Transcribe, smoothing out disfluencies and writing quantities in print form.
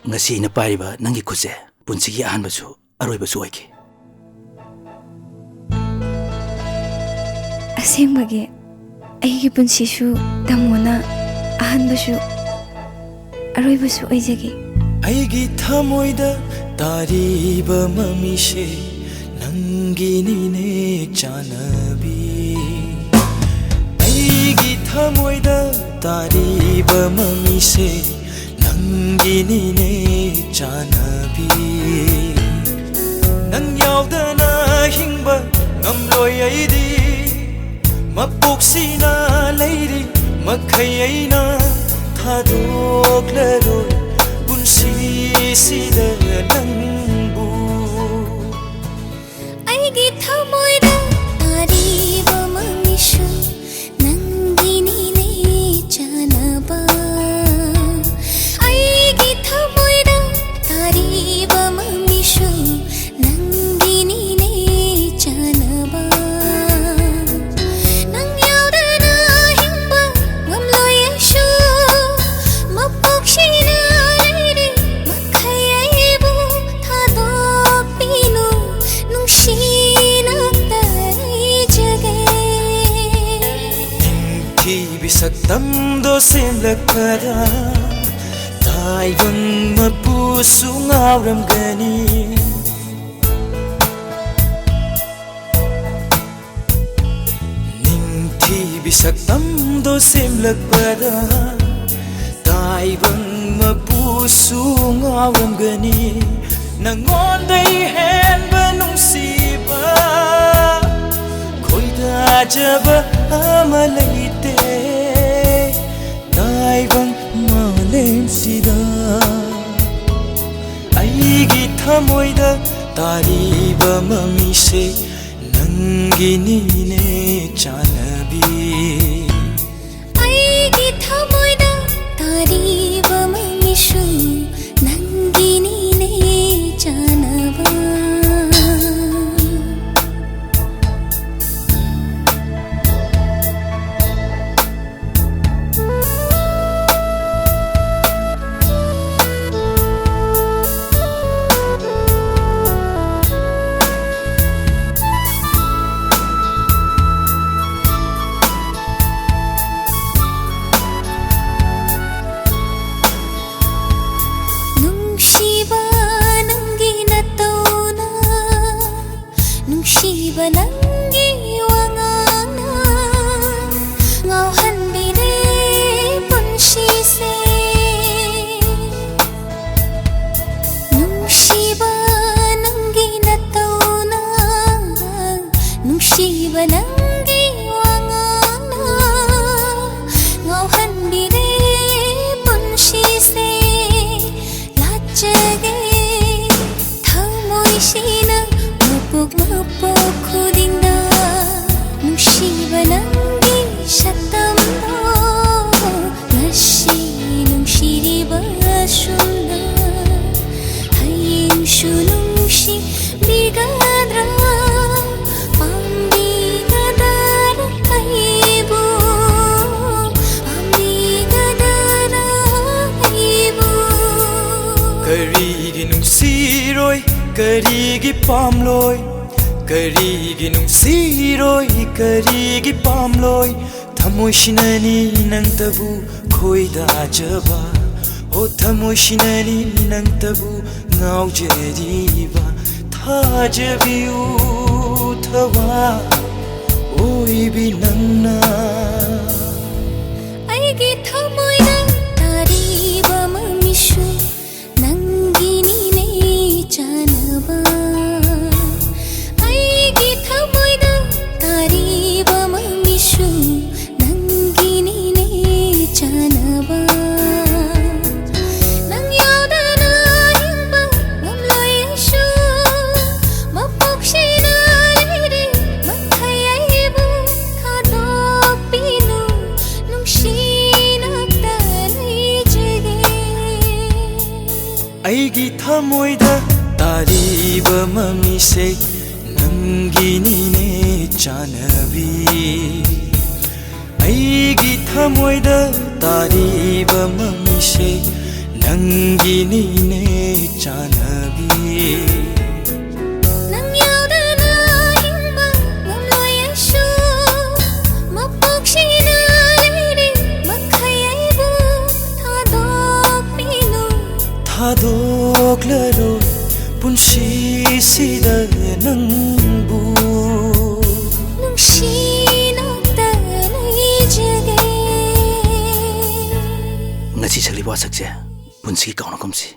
ngasi na pariba nangi khutse punsigi ahanbasu aroibasu oike asengbage aigi punsisu tamona ahanbasu aroibasu oijage aigi thamoida tariba mamise nangi nine chanabi aigi thamoida tariba mamise nangi nine chanabi nang yaudana hingba ngamloi aidi mapuksina leiri makhai aina thadoklaroi punsi sida nangbu aigi thamoida tariba mamisu nangi nine chanaba aigi thamoida tariba mamisu nangi nine chanaba nang yaudana hingba ngamloi aishu mapuksina leiri makhai aibu thadokpinu nungshina tarijage ki bisaktam do semlakara taibang mapusu ngawram gani ningthi bisaktam do semlakara taibang mapusu ngawram gani nangondai henba nungsiba khoida jaba amalaite taibang malem sida aigi thamoida tariba mamise nangi nine chanabi aigi thamoida tariba mamisu nangi nine chanaba nungsiba nangi natona nungsiba nangi wangana ngauhanbire punsise nungsiba nangi natona nungsiba nangi wangana ngauhanbire punsise lachage thamoisina mapuk khudinda nungsiba nangi shatamdo ngasi nungsiriba sunda hayingsu nungsi bigadra pambigadara aibu pambigadara aibu karigi nungsiroi karigi pamloi karigi nungsiroi karigi pamloi thamoishinani nangtabu khoida jaba ho thamoishinani nangtabu ngaujeriba thajabiu thawa oibi nangna aigi thamoida tariba mamisu nangi nine chanaba aigi thamoida tariba mamisu nangi nine chanaba nang yaudana hingba ngamloi aishu mapuksina leiri makhai aibu thadokpinu nungshina tarijage aigi thamoida tariba mamise nangi nine chanabi aigi thamoida tariba mamise ꯅꯪꯒꯤꯅꯤꯅꯦ ꯆꯥꯅꯕꯤ ꯅꯪ ꯌꯥꯎꯗꯅ ꯍꯤꯡꯕ ꯉꯝꯂꯣꯏ ꯑꯩꯁꯨ ꯃꯄꯣꯛꯁꯤꯅ ꯂꯩꯔꯤ ꯃꯈꯩ ꯑꯩꯕꯨ ꯊꯥꯗꯣꯛꯄꯤꯅꯨ ꯊꯥꯗꯣꯛꯂꯔꯣꯏ ꯄꯨꯟꯁꯤꯁꯤꯗ ꯅꯪꯕꯨ ꯅꯨꯡꯁꯤꯅꯇ ꯂꯩꯖꯒꯦ ngasi chali wa sakje punsi kauna komsi